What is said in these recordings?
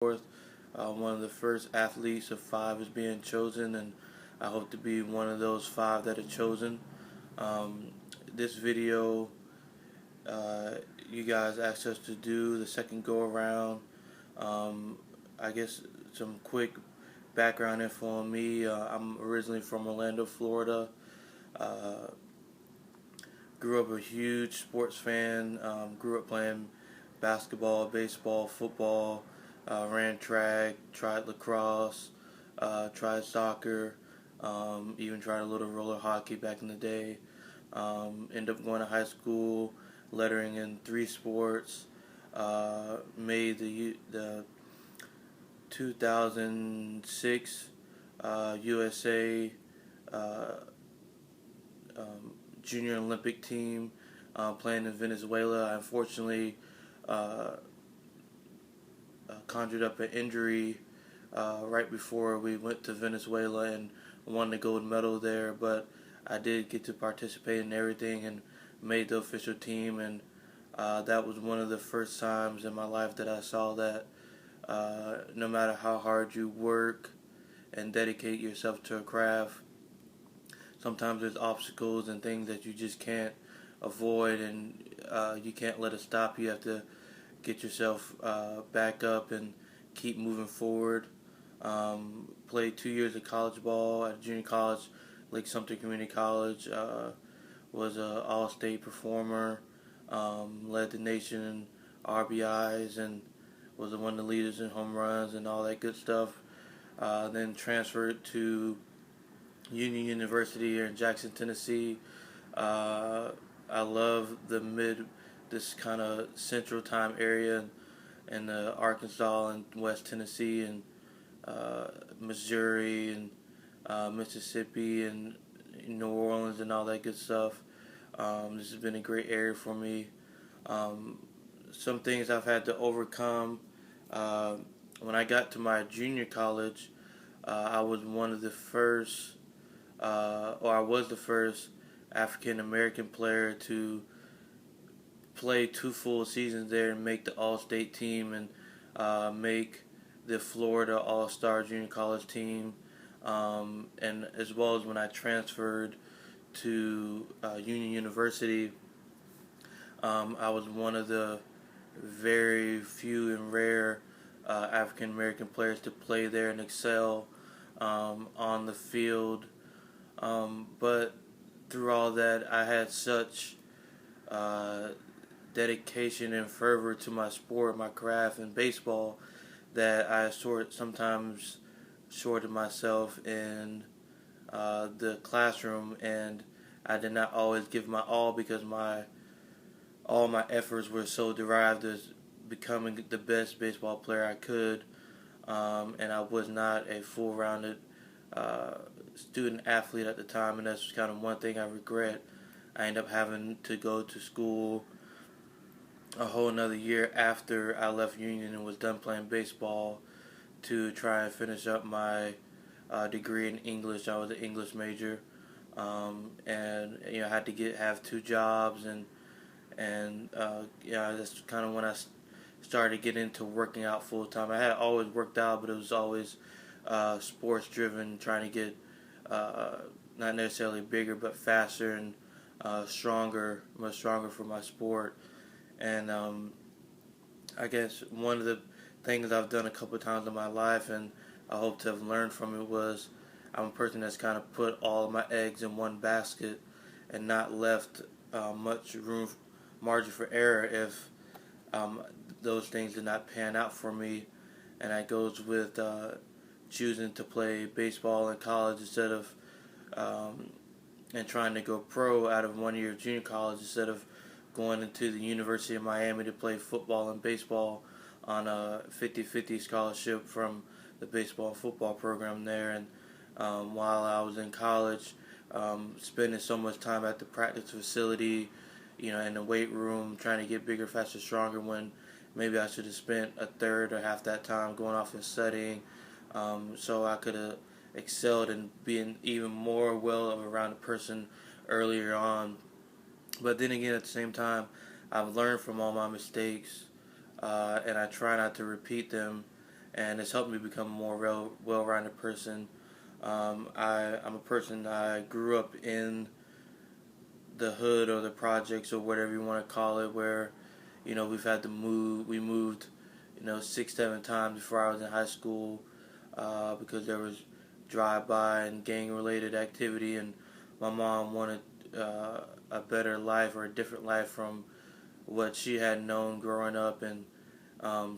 4th. One of the first athletes of 5 is being chosen, and I hope to be one of those 5 that are chosen. This video, uh, you guys asked us to do the second go around. I guess some quick background info on me. I'm originally from Orlando, Florida. Uh, Grew up a huge sports fan. Grew up playing basketball, baseball, football. Ran track, tried lacrosse, tried soccer, even tried a little roller hockey back in the day. Ended up going to high school, lettering in 3 sports. Made the 2006 USA uh, Junior Olympic team, playing in Venezuela. I unfortunately conjured up an injury right before we went to Venezuela and won the gold medal there, but I did get to participate in everything and made the official team, and that was one of the first times in my life that I saw that no matter how hard you work and dedicate yourself to a craft, sometimes there's obstacles and things that you just can't avoid, and you can't let it stop you. You have to get yourself back up and keep moving forward. Played 2 years of college ball at junior college, Lake Sumter Community College. Was an all-state performer. Led the nation in RBIs and was one of the leaders in home runs and all that good stuff. Then transferred to Union University here in Jackson, Tennessee. I love this kind of central time area in Arkansas and West Tennessee and Missouri and Mississippi and New Orleans and all that good stuff. This has been a great area for me. Some things I've had to overcome. When I got to my junior college, I was one of the first, or I was the first African American player to play 2 full seasons there and make the All-State team and make the Florida All-Star Junior College team, and as well as when I transferred to Union University, I was one of the very few and rare African American players to play there and excel on the field. But through all that, I had such dedication and fervor to my sport, my craft, and baseball that I sometimes shorted myself in the classroom, and I did not always give my all because all my efforts were so derived as becoming the best baseball player I could, and I was not a full-rounded student athlete at the time, and that's kind of one thing I regret. I ended up having to go to school a whole another year after I left Union and was done playing baseball to try and finish up my degree in English. I was an English major, and I had to have 2 jobs, and that's kind of when I started getting into working out full time. I had always worked out, but it was always sports driven, trying to get not necessarily bigger, but faster and stronger, much stronger for my sport. And I guess one of the things I've done a couple of times in my life, and I hope to have learned from it, was I'm a person that's kind of put all of my eggs in one basket and not left much margin for error if those things did not pan out for me. And that goes with choosing to play baseball in college instead of and trying to go pro out of 1 year of junior college instead of going into the University of Miami to play football and baseball on a 50-50 scholarship from the baseball and football program there. And while I was in college, spending so much time at the practice facility, in the weight room, trying to get bigger, faster, stronger, when maybe I should have spent a third or half that time going off and studying, so I could have excelled and been even more well-rounded person earlier on. But then again, at the same time, I've learned from all my mistakes, and I try not to repeat them. and it's helped me become a more well-rounded person. I'm a person, I grew up in the hood or the projects or whatever you want to call it, where we've had to move. We moved 6, 7 times before I was in high school, because there was drive-by and gang-related activity, and my mom wanted a better life or a different life from what she had known growing up, and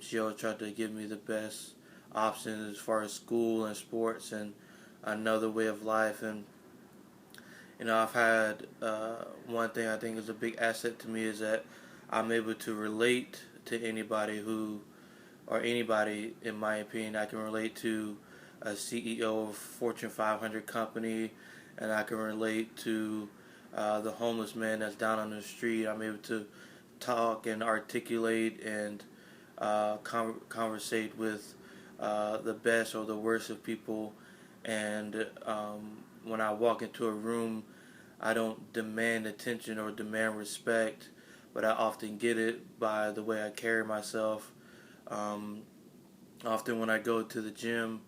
she always tried to give me the best options as far as school and sports and another way of life. And I've had one thing I think is a big asset to me is that I'm able to relate to anybody or anybody, in my opinion. I can relate to a CEO of a Fortune 500 company, and I can relate to the homeless man that's down on the street. I'm able to talk and articulate and conversate with the best or the worst of people. And when I walk into a room, I don't demand attention or demand respect, but I often get it by the way I carry myself. Often when I go to the gym,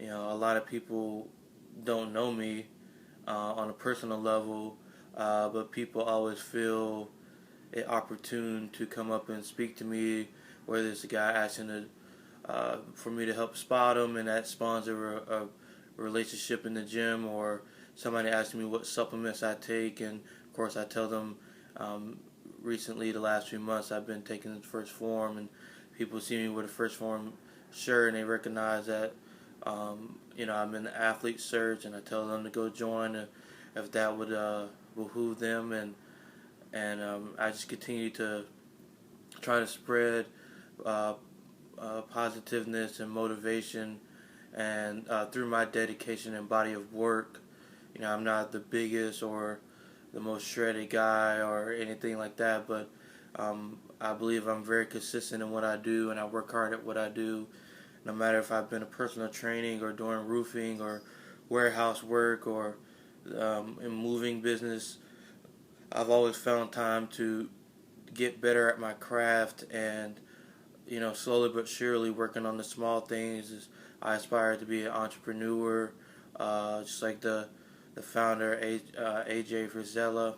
a lot of people don't know me on a personal level, but people always feel it opportune to come up and speak to me, whether it's a guy asking for me to help spot him, and that spawns a relationship in the gym, or somebody asking me what supplements I take, and of course I tell them recently, the last few months, I've been taking the First Phorm, and people see me with a First Phorm shirt, and they recognize that I'm in the athlete search, and I tell them to go join if that would behoove them, and I just continue to try to spread positiveness and motivation, and through my dedication and body of work. I'm not the biggest or the most shredded guy or anything like that, but I believe I'm very consistent in what I do, and I work hard at what I do. No matter if I've been a personal training or doing roofing or warehouse work or in moving business, I've always found time to get better at my craft, and slowly but surely working on the small things. I aspire to be an entrepreneur, just like the founder, AJ Frizella,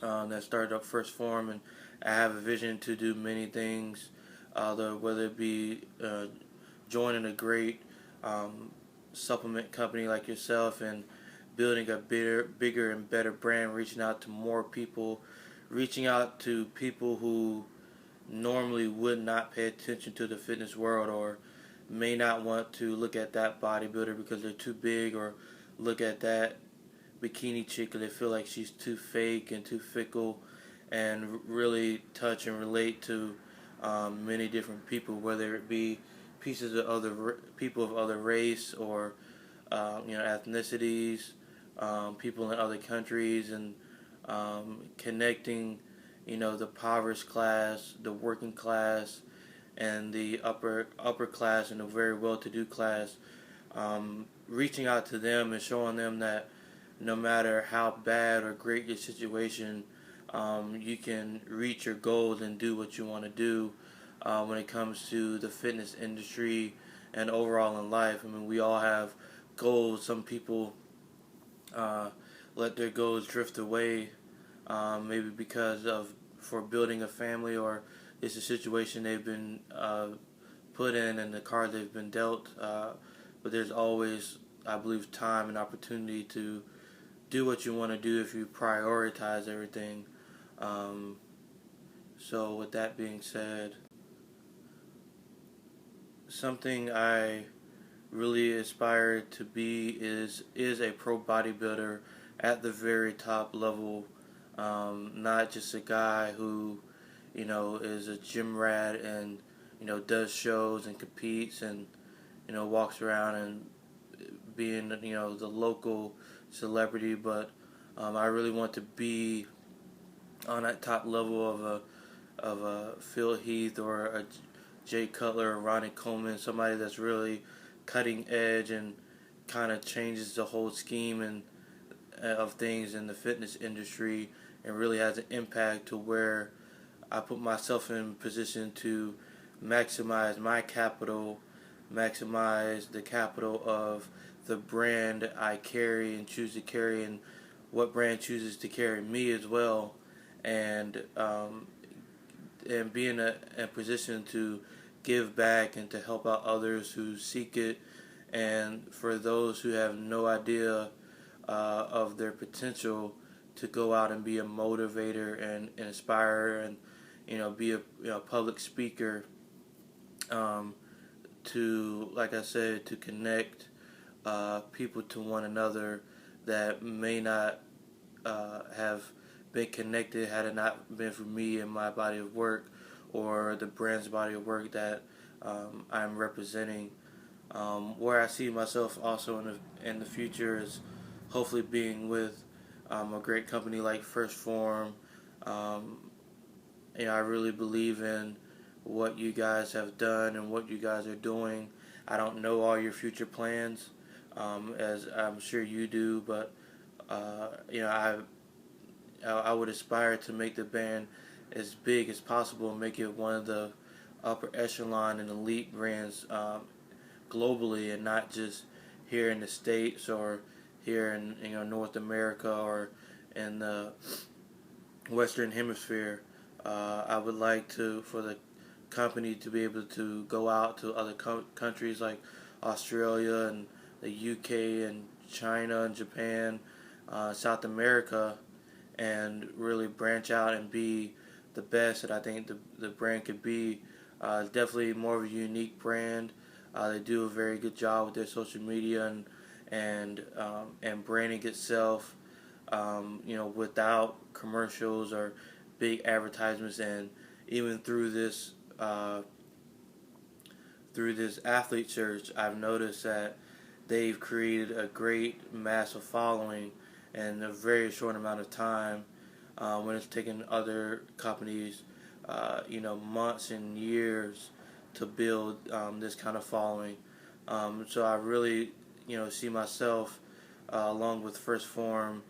that started up First Phorm, and I have a vision to do many things, whether it be joining a great supplement company like yourself and building a bigger and better brand, reaching out to more people, reaching out to people who normally would not pay attention to the fitness world, or may not want to look at that bodybuilder because they're too big, or look at that bikini chick because they feel like she's too fake and too fickle, and really touch and relate to many different people, whether it be pieces of other people of other race, or ethnicities, people in other countries, and connecting the impoverished class, the working class, and the upper class, and the very well-to-do class, reaching out to them and showing them that no matter how bad or great your situation, you can reach your goals and do what you want to do when it comes to the fitness industry and overall in life. I mean, we all have goals. Some people let their goals drift away, maybe because for building a family, or it's a situation they've been put in and the cards they've been dealt. But there's always, I believe, time and opportunity to do what you want to do if you prioritize everything. So with that being said, something I really aspire to be is a pro bodybuilder at the very top level. Not just a guy who is a gym rat and does shows and competes and walks around and being the local celebrity, but I really want to be on that top level of a Phil Heath or a Jay Cutler or Ronnie Coleman, somebody that's really cutting edge and kind of changes the whole scheme and of things in the fitness industry, and really has an impact to where I put myself in position to maximize my capital maximize the capital of the brand I carry and choose to carry, and what brand chooses to carry me as well, and be in a position to give back and to help out others who seek it, and for those who have no idea of their potential, to go out and be a motivator and inspire, and be a public speaker, to, like I said, to connect people to one another that may not have been connected had it not been for me and my body of work, or the brand's body of work that I'm representing. Where I see myself also in the future is hopefully being with a great company like Phorm. I really believe in what you guys have done and what you guys are doing. I don't know all your future plans, as I'm sure you do, but I would aspire to make the band as big as possible and make it one of the upper echelon and elite brands globally, and not just here in the States or here in North America or in the Western Hemisphere. I would like for the company to be able to go out to other countries like Australia and the UK and China and Japan, South America, and really branch out and be the best that I think the brand could be. Definitely more of a unique brand. They do a very good job with their social media and branding itself, without commercials or big advertisements. And even through this athlete search, I've noticed that they've created a great massive following in a very short amount of time, when it's taken other companies months and years to build this kind of following. So I really see myself, along with Phorm,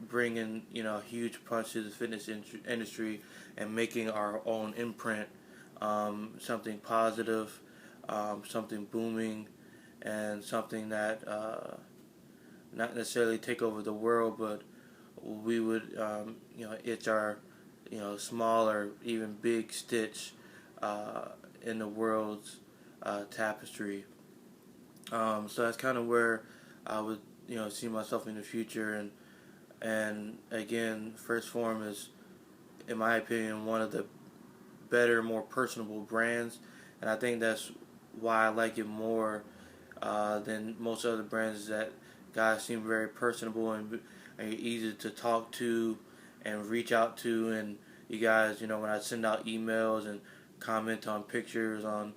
bringing a huge punch to the fitness industry and making our own imprint, something positive, something booming, and something that not necessarily take over the world, but we would itch our small or even big stitch in the world's tapestry. So that's kind of where I would see myself in the future. And again, Phorm is, in my opinion, one of the better, more personable brands, and I think that's why I like it more than most other brands. That guys seem very personable and easy to talk to and reach out to, and you guys, when I send out emails and comment on pictures on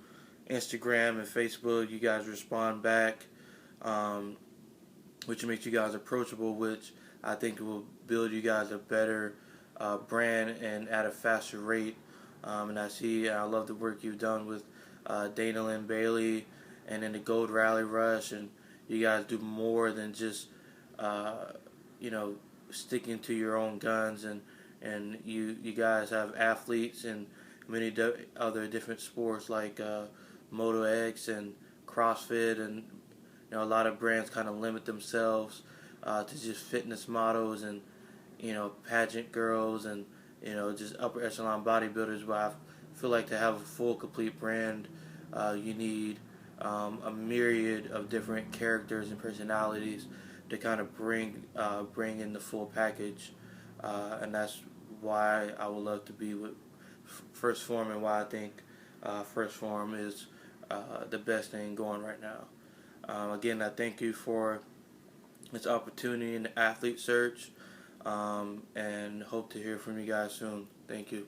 Instagram and Facebook, you guys respond back, which makes you guys approachable, which I think will build you guys a better brand and at a faster rate. And I love the work you've done with Dana Lynn Bailey and in the Gold Rally Rush, and you guys do more than just sticking to your own guns, and you guys have athletes in many other different sports like Moto X and CrossFit, and a lot of brands kind of limit themselves to just fitness models and pageant girls and just upper echelon bodybuilders. But I feel like to have a full complete brand, you need a myriad of different characters and personalities to kind of bring in the full package, and that's why I would love to be with Phorm, and why I think Phorm is the best thing going right now. Again, I thank you for this opportunity in the athlete search, and hope to hear from you guys soon. Thank you.